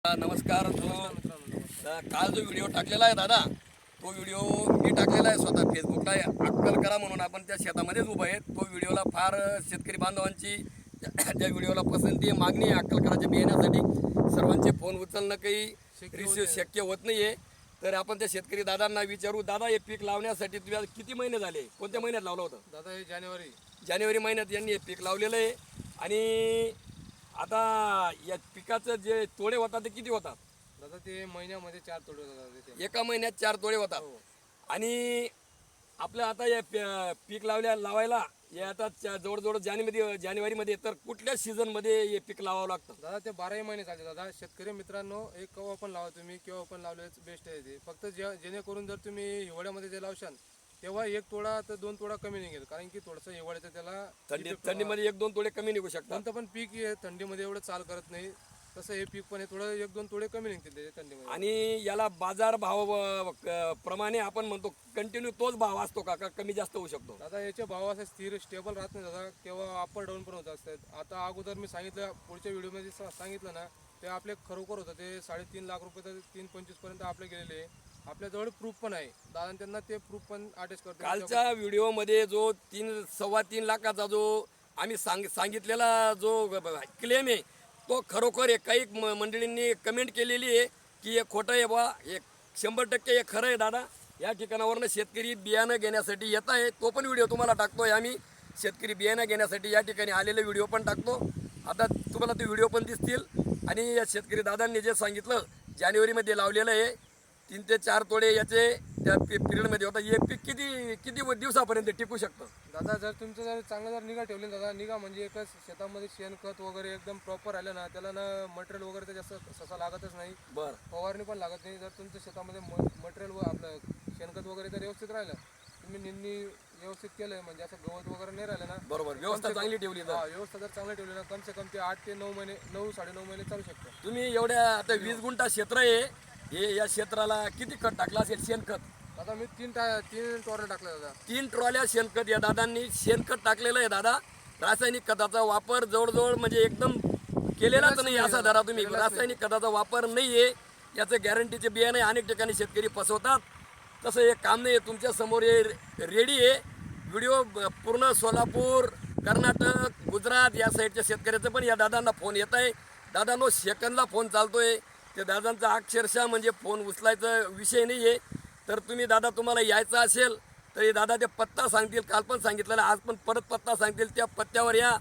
नमस्कार. काल जो व्हिडिओ टाकलेला आहे दादा, तो व्हिडिओ मी टाकलेला आहे स्वतः फेसबुकला. अक्कल करा म्हणून आपण त्या शेतामध्येच उभं आहे. तो व्हिडिओला फार शेतकरी बांधवांची त्या व्हिडिओला पसंती आहे, मागणी आहे अक्कल कराच्या बियाण्यासाठी. सर्वांचे फोन उचलणं काही रिसिव्ह शक्य होत नाही आहे. तर आपण त्या शेतकरी दादांना विचारू, दादा हे पीक लावण्यासाठी तुला किती महिने झाले, कोणत्या महिन्यात लावलं होतं? दादा हे जानेवारी महिन्यात यांनी हे पीक लावलेलं आहे. आणि आता या पिकाचं जे तोडे होतात ते किती होतात? दादा ते महिन्यामध्ये 4 तोडे होतात. एका महिन्यात 4 तोडे होतात. आणि आपलं आता या पीक लावायला हे आता जवळजवळ जानेवारीमध्ये, तर कुठल्या सीझनमध्ये हे पीक लावावं लागतं? दादा ते 12 महिने चालते. दादा शेतकरी मित्रांनो, एक केव्हा पण लावा तुम्ही, केव्हा पण लावलेच बेस्ट आहे ते. फक्त जेणेकरून जर तुम्ही हिवाळ्यामध्ये जे लावशाल तेव्हा 1 तोडा तर 2 तोडा कमी निघेल, कारण की थोडंसं हिवाळ्याचं त्याला थंडीमध्ये 1-2 तोडे कमी निघू शकतात. कोणतं पण पीक हे थंडीमध्ये एवढं चाल करत नाही, तसं हे पीक पण हे थोडं 1-2 तोडे कमी निघतील ते थंडीमध्ये. आणि याला बाजार भाव प्रमाणे आपण म्हणतो कंटिन्यू तोच भाव असतो का कमी जास्त होऊ शकतो? दादा याचे भाव असे स्थिर स्टेबल राहत नाही दादा, केव्हा अप डाऊन पण होत असतात. आता अगोदर मी सांगितलं, पुढच्या व्हिडिओमध्ये सांगितलं ना, ते आपले खरोखर होतं ते 3.5 लाख रुपये तर 3.25 पर्यंत आपले गेलेले आहे. आपल्याजवळ प्रूफ पण आहे दादा, त्यांना ते प्रूफ पण अटॅच करतो. कालच्या व्हिडिओमध्ये जो 3-3.25 लाखाचा जो आम्ही सांगितलेला जो क्लेम आहे तो खरोखर आहे. काही मंडळींनी कमेंट केलेली आहे की हे खोटं आहे बा, हे 100% हे खरं आहे दादा. या ठिकाणावरनं शेतकरी बियाणं घेण्यासाठी येत आहे. तो पण व्हिडिओ तुम्हाला टाकतोय आम्ही. शेतकरी बियाणं घेण्यासाठी या ठिकाणी आलेले व्हिडिओ पण टाकतो. आता तुम्हाला ते व्हिडिओ पण दिसतील. आणि या शेतकरी दादांनी जे सांगितलं जानेवारीमध्ये लावलेलं आहे 3 ते 4 तोडे याचे त्या पिरियडमध्ये होता. हे पीक किती दिवसापर्यंत टिकू शकतं? दादा जर तुमचं जर चांगलं जर निगा ठेवली दादा, निगा म्हणजे एकच शेतामध्ये शेणखत वगैरे एकदम प्रॉपर आलं ना, त्याला ना मटेरियल वगैरे तर जास्त ससा लागतच नाही. बरं, फवारणी पण लागत नाही. जर तुमच्या शेतामध्ये मटेरियल व आपलं शेणखत वगैरे जर व्यवस्थित राहिलं, तुम्ही निंदणी व्यवस्थित केलं, म्हणजे असं गवत वगैरे नाही राहिलं ना, बरोबर, व्यवस्था चांगली ठेवली तर. व्यवस्था जर चांगली ठेवली ना, कम से कम ते 8 ते 9 महिने, 9-9.5 महिने चालू शकतं. तुम्ही एवढ्या आता 20 गुंठा क्षेत्र आहे हे, या क्षेत्राला किती खत टाकला असेल शेणखत? आता मी 3 टोरणे टाकले दादा. 3 ट्रॉल्या शेणखत या दादांनी शेणखत टाकलेलं आहे दादा. रासायनिक खताचा वापर जवळजवळ म्हणजे एकदम केलेलाच नाही असा धरा तुम्ही. रासायनिक खताचा वापर नाही आहे, याचं गॅरंटीचे बियाणे अनेक ठिकाणी शेतकरी फसवतात. तसं हे काम नाही आहे. तुमच्या समोर हे रेडी आहे. व्हिडिओ पूर्ण सोलापूर, कर्नाटक, गुजरात या साईडच्या शेतकऱ्याचं पण या दादांना फोन येत आहे. दादांनो सेकंदला फोन चालतोय. त्या दादांचा अक्षरशः म्हणजे फोन उचलायचा विषय नाही आहे. तर तुम्ही दादा तुम्हाला यायचं असेल तर हे दादा ते पत्ता सांगतील. काल पण सांगितलेला, आज पण परत पत्ता सांगतील. त्या पत्त्यावर या.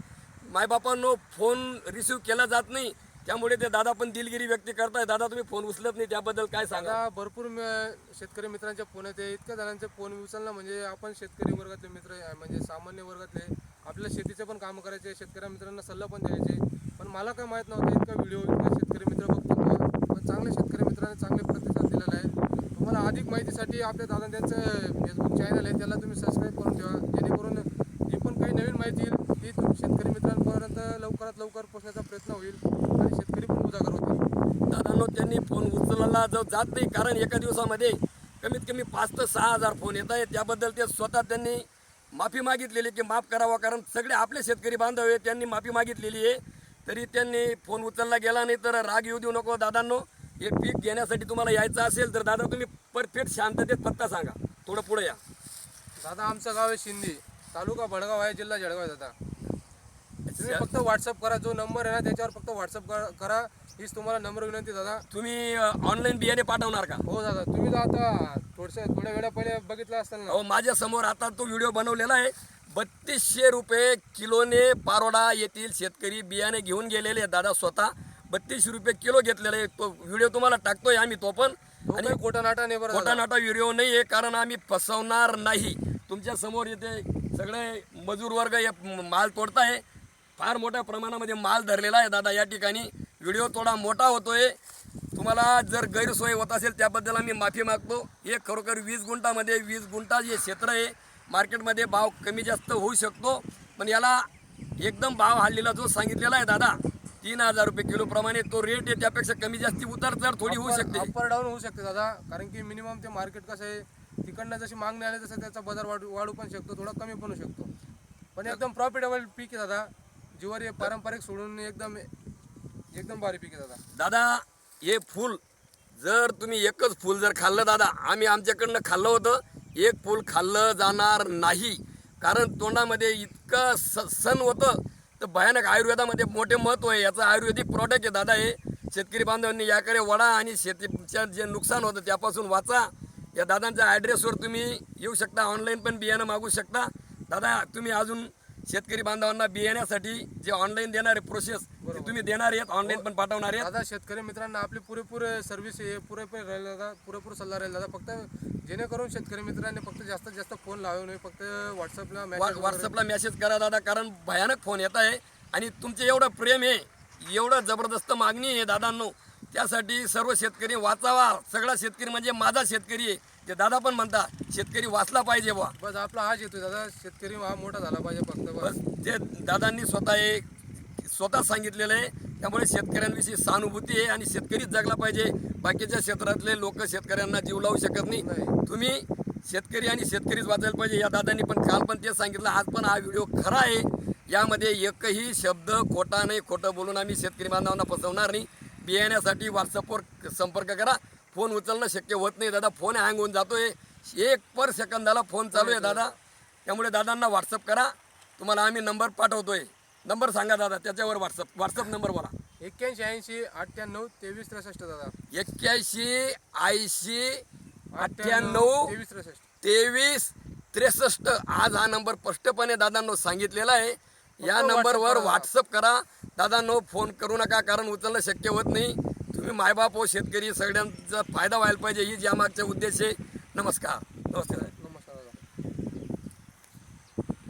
मायबापांनो फोन रिसिव्ह केला जात नाही, त्यामुळे ते दादा पण दिलगिरी व्यक्त करताय. दादा तुम्ही फोन उचलत नाही, त्याबद्दल काय सांगा? भरपूर शेतकरी मित्रांच्या फोन येते. इतक्या जणांचे फोन उचलणं म्हणजे आपण शेतकरी वर्गातले मित्र म्हणजे सामान्य वर्गातले, आपल्या शेतीचे पण कामं करायचे, शेतकरी मित्रांना सल्ला पण द्यायचे. पण मला काय माहीत नव्हतं इतका व्हिडिओ इतके शेतकरी मित्र बघतात. पण चांगल्या शेतकरी मित्रांनी चांगले प्रतिसाद दिलेला आहे. तुम्हाला अधिक माहितीसाठी आपल्या दादा त्यांचं फेसबुक चॅनल आहे, त्याला तुम्ही सबस्क्राईब करून ठेवा, जेणेकरून जी पण काही नवीन माहिती येईल ती शेतकरी मित्रांपर्यंत लवकरात लवकर पोहोचण्याचा प्रयत्न होईल आणि शेतकरी पण उजागर होतील. दादांनो त्यांनी फोन उचलला जात नाही, कारण एका दिवसामध्ये कमीत कमी 5 ते 6 हजार फोन येत आहेत. त्याबद्दल ते स्वतः त्यांनी माफी मागितलेली की माफ करावा, कारण सगळे आपले शेतकरी बांधव आहेत. त्यांनी माफी मागितलेली आहे, तरी त्यांनी फोन उचलला गेला नाही. तर राग येऊ देऊ नको दादांनो. हे पीक घेण्यासाठी तुम्हाला यायचं असेल तर दादा तुम्ही परफेक्ट शांततेत पत्ता सांगा. थोडं पुढे या दादा. आमचं गाव आहे शिंदी, तालुका भडगाव आहे, जिल्हा जळगाव आहे दादा. तुम्ही फक्त व्हॉट्सअप करा, जो नंबर आहे ना त्याच्यावर फक्त व्हॉट्सअप करा. हीच तुम्हाला नंबर विनंती दादा. तुम्ही ऑनलाईन बियाणे पाठवणार का? हो दादा. तुम्ही आता थोड्या वेळा पहिले बघितलं असताल ना. हो, माझ्या समोर आता तो व्हिडिओ बनवलेला आहे. 3200 रुपये किलोने पारोडा येथील शेतकरी बियाणे घेऊन गेलेले दादा स्वतः. 3200 रुपये किलो घेतलेला आहे. तो व्हिडिओ तुम्हाला टाकतोय आम्ही तो पण. आणि खोटा नाटा व्हिडिओ नाही आहे, कारण आम्ही फसवणार नाही. तुमच्या समोर येते सगळे मजूर वर्ग माल तोडताय. फार मोठ्या प्रमाणामध्ये माल धरलेला आहे दादा या ठिकाणी. व्हिडिओ थोडा मोठा होतोय. तुम्हाला जर गैरसोय होत असेल त्याबद्दल आम्ही माफी मागतो. हे खरोखर 20 गुंठामध्ये 20 गुंठा जे क्षेत्र आहे, मार्केटमध्ये भाव कमी जास्त होऊ शकतो. पण याला एकदम भाव हल्लीला जो सांगितलेला आहे दादा 3000 रुपये किलो प्रमाणे तो रेट आहे. त्यापेक्षा कमी जास्ती उतार चढ थोडी होऊ शकते, अपर डाऊन होऊ शकते दादा. कारण की मिनिमम ते मार्केट कसं आहे, तिकडनं जशी मागणी आली तसं त्याचा बाजार वाढू पण शकतो, थोडा कमी पण होऊ शकतो. पण एकदम प्रॉफिटेबल पीक आहे दादा. जीवारी पारंपरिक सोडून एकदम भारी पीक आहे दादा. दादा हे फूल जर तुम्ही एकच फूल जर खाल्लं दादा, आम्ही आमच्याकडनं खाल्लं होतं, एक फूल खाल्लं जाणार नाही. कारण तोंडामध्ये इतकं सण होतं तर भयानक. आयुर्वेदामध्ये मोठे महत्त्व आहे, याचं आयुर्वेदिक प्रॉडक्ट आहे दादा. हे शेतकरी बांधवांनी याकडे वळा आणि शेतीच्या जे नुकसान होतं त्यापासून वाचा. या दादांच्या ॲड्रेसवर तुम्ही येऊ शकता, ऑनलाईन पण बियाणं मागू शकता. दादा तुम्ही अजून शेतकरी बांधवांना बियाण्यासाठी जे ऑनलाईन देणार आहे प्रोसेस ते तुम्ही देणार आहेत, ऑनलाईन पण पाठवणार आहेत. दादा शेतकरी मित्रांना आपली पुरेपूर सर्व्हिस आहे, पुरेपूर राहील दादा, पुरेपूर सल्ला राहील दादा. फक्त जेणेकरून शेतकरी मित्रांनी फक्त जास्तीत जास्त फोन लावू नये, फक्त व्हॉट्सअपला मेसेज करा दादा, कारण भयानक फोन येत आहे आणि तुमचे एवढं प्रेम आहे, एवढं जबरदस्त मागणी आहे दादांनो. त्यासाठी सर्व शेतकरी वाचावा. सगळा शेतकरी म्हणजे माझा शेतकरी आहे, ते दादा पण म्हणतात शेतकरी वाचला पाहिजे बा. बस आपला हाच येतोय दादा, शेतकरी हा मोठा झाला पाहिजे फक्त बस ते दादांनी स्वतः सांगितलेलं आहे. त्यामुळे शेतकऱ्यांविषयी सहानुभूती आहे आणि शेतकरीच जगला पाहिजे. बाकीच्या क्षेत्रातले लोक शेतकऱ्यांना जीव लावू शकत नाही. तुम्ही शेतकरी आणि शेतकरीच वाचायला पाहिजे. या दादांनी पण काल पण ते सांगितलं, आज पण हा व्हिडिओ खरा आहे. यामध्ये एकही शब्द खोटा नाही. खोटं बोलून आम्ही शेतकरी बांधवांना फसवणार नाही. बियाण्यासाठी व्हॉट्सअपवर संपर्क करा. फोन उचलणं शक्य होत नाही दादा, फोन हँग होऊन जातोय. 1 सेकंदाला फोन चालू आहे दादा. त्यामुळे दादांना व्हॉट्सअप करा, तुम्हाला आम्ही नंबर पाठवतोय. नंबर सांगा दादा, त्याच्यावर व्हॉट्सअप नंबर बोला. 81 98 23 63 दादा. 81 80 98 23 63. आज हा नंबर स्पष्टपणे दादांनो सांगितलेला आहे. या नंबरवर व्हॉट्सअप करा. दादांनो फोन करू नका, कारण उचलणं शक्य होत नाही. तुम्ही मायबाप हो, शेतकरी सगळ्यांचा फायदा व्हायला पाहिजे, हीच यामागचा उद्देश आहे. नमस्कार. नमस्ते.